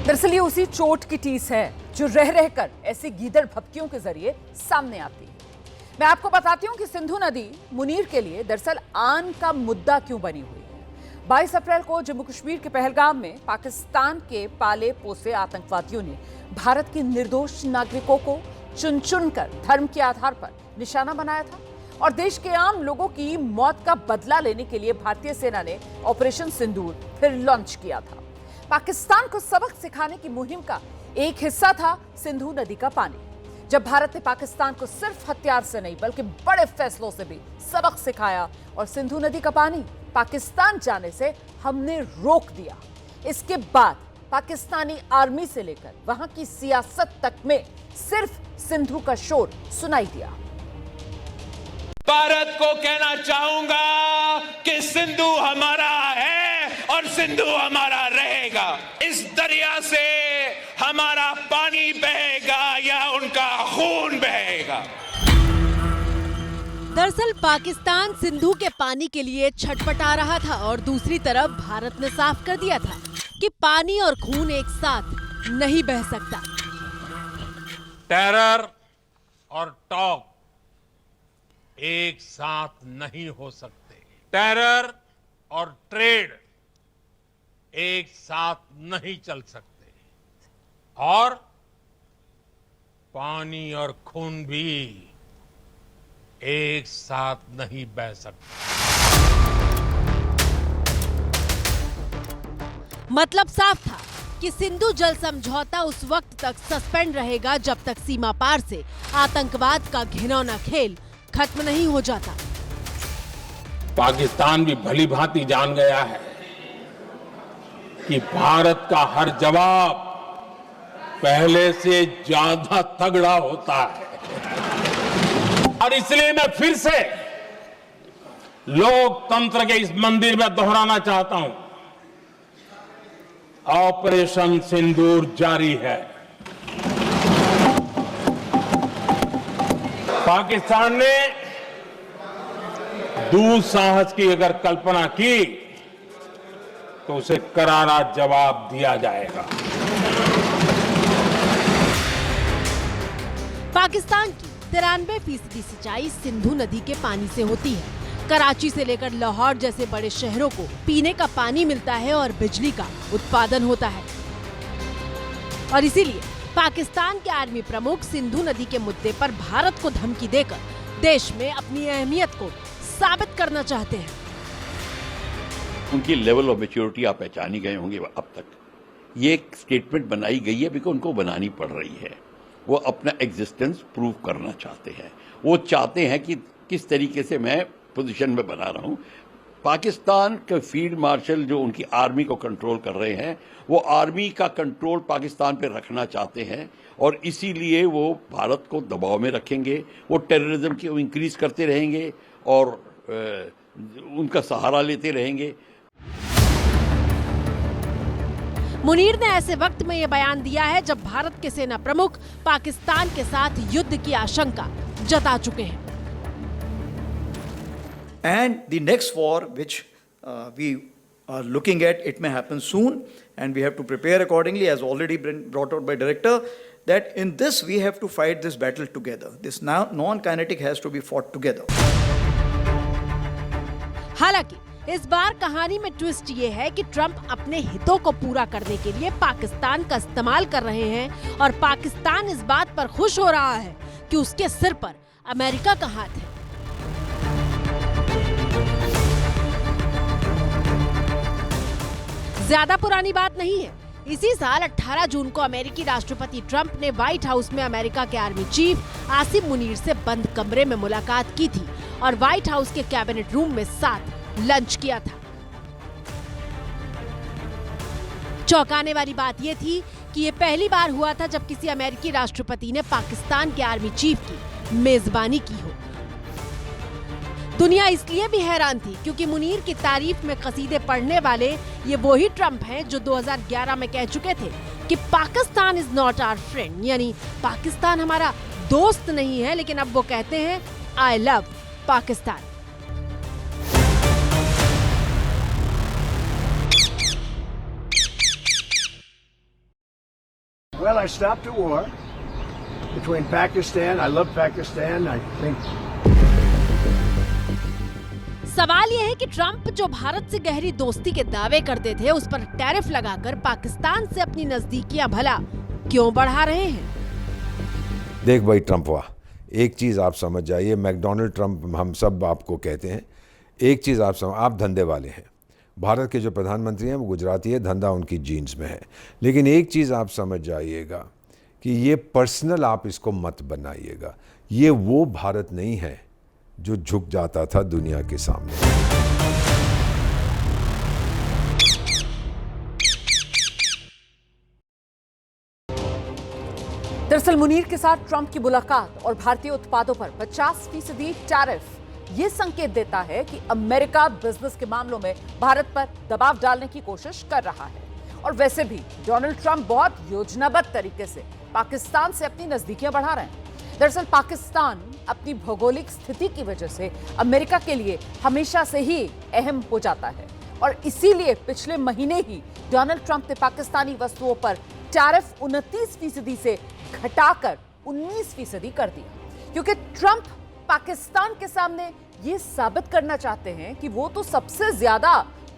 दरअसल ये उसी चोट की टीस है जो रह रहकर ऐसी गीदड़ भपकियों के जरिए सामने आती है। मैं आपको बताती हूं कि सिंधु नदी मुनीर के लिए दरअसल आन का मुद्दा क्यों बनी हुई है। 22 अप्रैल को जम्मू कश्मीर के पहलगाम में पाकिस्तान के पाले पोसे आतंकवादियों ने भारत के निर्दोष नागरिकों को चुन चुनकर धर्म के आधार पर निशाना बनाया था और देश के आम लोगों की मौत का बदला लेने के लिए भारतीय सेना ने ऑपरेशन सिंदूर फिर लॉन्च किया था। पाकिस्तान को सबक सिखाने की मुहिम का एक हिस्सा था सिंधु नदी का पानी। जब भारत ने पाकिस्तान को सिर्फ हथियार से नहीं बल्कि बड़े फैसलों से भी सबक सिखाया और सिंधु नदी का पानी पाकिस्तान जाने से हमने रोक दिया। इसके बाद पाकिस्तानी आर्मी से लेकर वहां की सियासत तक में सिर्फ सिंधु का शोर सुनाई दिया। भारत को कहना चाहूंगा कि सिंधु हमारा है और सिंधु हमारा रहेगा। इस दरिया से हमारा पानी बहेगा या उनका खून बहेगा। दरअसल पाकिस्तान सिंधु के पानी के लिए छटपटा रहा था और दूसरी तरफ भारत ने साफ कर दिया था कि पानी और खून एक साथ नहीं बह सकता। टेरर और टॉक एक साथ नहीं हो सकते। टेरर और ट्रेड एक साथ नहीं चल सकते और पानी और खून भी एक साथ नहीं बह सकते। मतलब साफ था कि सिंधु जल समझौता उस वक्त तक सस्पेंड रहेगा जब तक सीमा पार से आतंकवाद का घिनौना खेल खत्म नहीं हो जाता। पाकिस्तान भी भली भांति जान गया है कि भारत का हर जवाब पहले से ज्यादा तगड़ा होता है और इसलिए मैं फिर से लोकतंत्र के इस मंदिर में दोहराना चाहता हूं, ऑपरेशन सिंदूर जारी है। पाकिस्तान ने दुस्साहस की अगर कल्पना की तो उसे करारा जवाब दिया जाएगा। पाकिस्तान की 93% सिंचाई सिंधु नदी के पानी से होती है। कराची से लेकर लाहौर जैसे बड़े शहरों को पीने का पानी मिलता है और बिजली का उत्पादन होता है और इसीलिए पाकिस्तान के आर्मी प्रमुख सिंधु नदी के मुद्दे पर भारत को धमकी देकर देश में अपनी अहमियत को साबित करना चाहते हैं। उनकी लेवल ऑफ मैच्योरिटी आप पहचानी गए होंगे अब तक। ये एक स्टेटमेंट बनाई गई है बिकॉज उनको बनानी पड़ रही है। वो अपना एग्जिस्टेंस प्रूव करना चाहते हैं। वो चाहते हैं कि किस तरीके से मैं पोजीशन में बना रहा हूं। पाकिस्तान के फील्ड मार्शल जो उनकी आर्मी को कंट्रोल कर रहे हैं, वो आर्मी का कंट्रोल पाकिस्तान पे रखना चाहते हैं और इसीलिए वो भारत को दबाव में रखेंगे। वो टेररिज्म की इंक्रीज करते रहेंगे और उनका सहारा लेते रहेंगे। मुनीर ने ऐसे वक्त में यह बयान दिया है जब भारत के सेना प्रमुख पाकिस्तान के साथ युद्ध की आशंका जता चुके हैं। And the next war, which we are looking at, it may happen soon, and we have to prepare accordingly, as already been brought out by director, that in this we have to fight this battle together. This non-kinetic has to be fought together. हालांकि इस बार कहानी में twist ये है कि Trump अपने हितों को पूरा करने के लिए पाकिस्तान का इस्तेमाल कर रहे हैं और पाकिस्तान इस बात पर खुश हो रहा है कि उसके सिर पर अमेरिका का हाथ है। ज्यादा पुरानी बात नहीं है। इसी साल 18 जून को अमेरिकी राष्ट्रपति ट्रंप ने व्हाइट हाउस में अमेरिका के आर्मी चीफ आसिम मुनीर से बंद कमरे में मुलाकात की थी और व्हाइट हाउस के कैबिनेट रूम में साथ लंच किया था। चौंकाने वाली बात यह थी कि ये पहली बार हुआ था जब किसी अमेरिकी राष्ट्रपति ने पाकिस्तान के आर्मी चीफ की मेजबानी की हो। दुनिया इसलिए भी हैरान थी क्योंकि मुनीर की तारीफ में कसीदे पढ़ने वाले ये वही ट्रंप हैं जो 2011 में कह चुके थे कि Pakistan is not our friend, यानी पाकिस्तान हमारा दोस्त नहीं है, लेकिन अब वो कहते हैं I love Pakistan. Well, I stopped a war between Pakistan. I love Pakistan. I think. सवाल यह है कि ट्रंप जो भारत से गहरी दोस्ती के दावे करते थे, उस पर टैरिफ लगाकर पाकिस्तान से अपनी नजदीकियां भला क्यों बढ़ा रहे हैं? देख भाई ट्रंपवा, एक चीज़ आप समझ जाइए, मैकडोनल्ड ट्रंप हम सब आपको कहते हैं, एक चीज़ आप समझ, आप धंधे वाले हैं। भारत के जो प्रधानमंत्री हैं वो गुजराती है, धंधा उनकी जीन्स में है। लेकिन एक चीज़ आप समझ जाइएगा कि ये पर्सनल आप इसको मत बनाइएगा। ये वो भारत नहीं है जो झुक जाता था दुनिया के सामने। दरअसल मुनीर के साथ ट्रंप की मुलाकात और भारतीय उत्पादों पर 50% टैरिफ ये संकेत देता है कि अमेरिका बिजनेस के मामलों में भारत पर दबाव डालने की कोशिश कर रहा है। और वैसे भी डोनाल्ड ट्रंप बहुत योजनाबद्ध तरीके से पाकिस्तान से अपनी नजदीकियां बढ़ा रहे हैं। दरअसल पाकिस्तान अपनी भौगोलिक स्थिति की वजह से अमेरिका के लिए हमेशा से ही अहम हो जाता है और इसीलिए पिछले महीने ही डोनाल्ड ट्रंप ने पाकिस्तानी वस्तुओं पर टैरिफ 29% से घटाकर 19% कर दिया, क्योंकि ट्रंप पाकिस्तान के सामने ये साबित करना चाहते हैं कि वो तो सबसे ज्यादा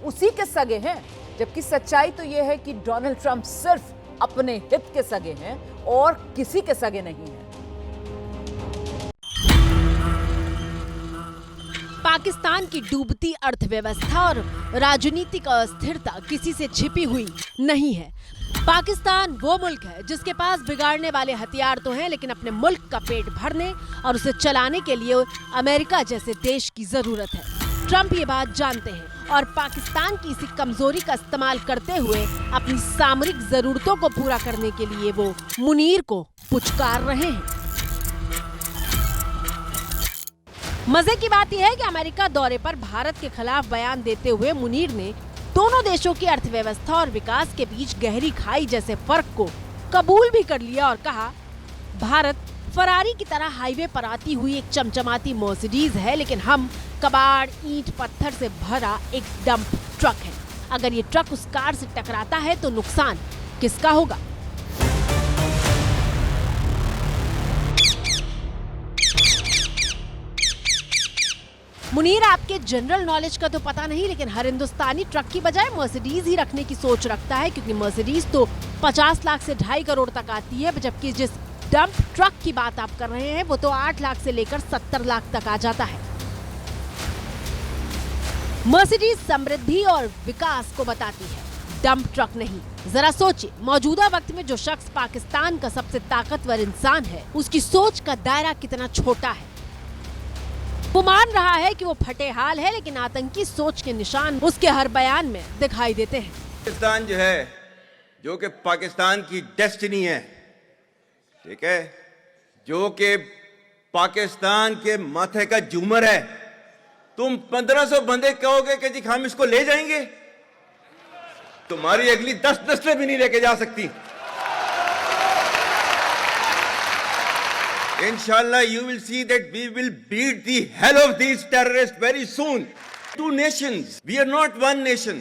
उसी के सगे हैं, जबकि सच्चाई तो ये है कि डोनाल्ड ट्रंप सिर्फ अपने हित के सगे हैं और किसी के सगे नहीं हैं। पाकिस्तान की डूबती अर्थव्यवस्था और राजनीतिक अस्थिरता किसी से छिपी हुई नहीं है। पाकिस्तान वो मुल्क है जिसके पास बिगाड़ने वाले हथियार तो हैं, लेकिन अपने मुल्क का पेट भरने और उसे चलाने के लिए अमेरिका जैसे देश की जरूरत है। ट्रंप ये बात जानते हैं और पाकिस्तान की इसी कमजोरी का इस्तेमाल करते हुए अपनी सामरिक जरूरतों को पूरा करने के लिए वो मुनीर को पुचकार रहे हैं। मजे की बात यह है कि अमेरिका दौरे पर भारत के खिलाफ बयान देते हुए मुनीर ने दोनों देशों की अर्थव्यवस्था और विकास के बीच गहरी खाई जैसे फर्क को कबूल भी कर लिया और कहा, भारत फरारी की तरह हाईवे पर आती हुई एक चमचमाती मर्सिडीज है, लेकिन हम कबाड़, ईंट, पत्थर से भरा एक डंप ट्रक है। अगर ये ट्रक उस कार से टकराता है तो नुकसान किसका होगा? मुनीर, आपके जनरल नॉलेज का तो पता नहीं, लेकिन हर हिंदुस्तानी ट्रक की बजाय मर्सिडीज ही रखने की सोच रखता है, क्योंकि मर्सिडीज तो 50 लाख से 2.5 करोड़ तक आती है, जबकि जिस डंप ट्रक की बात आप कर रहे हैं वो तो 8 लाख से लेकर 70 लाख तक आ जाता है। मर्सिडीज समृद्धि और विकास को बताती है, डंप ट्रक नहीं। जरा सोचिए, मौजूदा वक्त में जो शख्स पाकिस्तान का सबसे ताकतवर इंसान है, उसकी सोच का दायरा कितना छोटा है। वो मान रहा है कि वो फटे हाल है, लेकिन आतंकी सोच के निशान उसके हर बयान में दिखाई देते हैं। पाकिस्तान जो है, जो कि पाकिस्तान की डेस्टिनी है, ठीक है, जो कि पाकिस्तान के माथे का झूमर है, तुम 1500 बंदे कहोगे कि जी हम इसको ले जाएंगे, तुम्हारी अगली 10 नस्लें भी नहीं लेके जा सकती। Inshallah, you will see that we will beat the hell of these terrorists very soon. 2 nations. We are not one nation.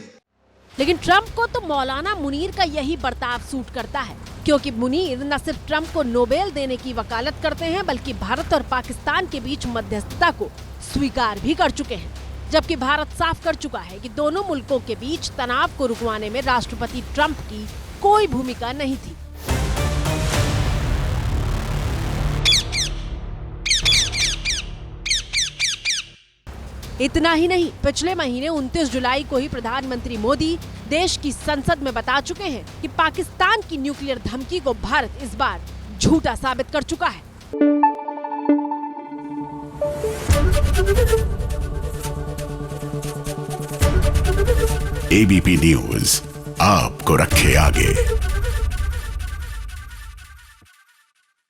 लेकिन ट्रंप को तो मौलाना मुनीर का यही बर्ताव सूट करता है, क्योंकि मुनीर न सिर्फ ट्रंप को नोबेल देने की वकालत करते हैं, बल्कि भारत और पाकिस्तान के बीच मध्यस्थता को स्वीकार भी कर चुके हैं। जबकि भारत साफ कर चुका है कि दोनों मुल्कों के बीच तनाव को रुकवाने में राष्ट्रपति ट्रंप की कोई भूमिका नहीं थी। इतना ही नहीं, पिछले महीने 29 जुलाई को ही प्रधानमंत्री मोदी देश की संसद में बता चुके हैं कि पाकिस्तान की न्यूक्लियर धमकी को भारत इस बार झूठा साबित कर चुका है। एबीपी न्यूज आपको रखे आगे।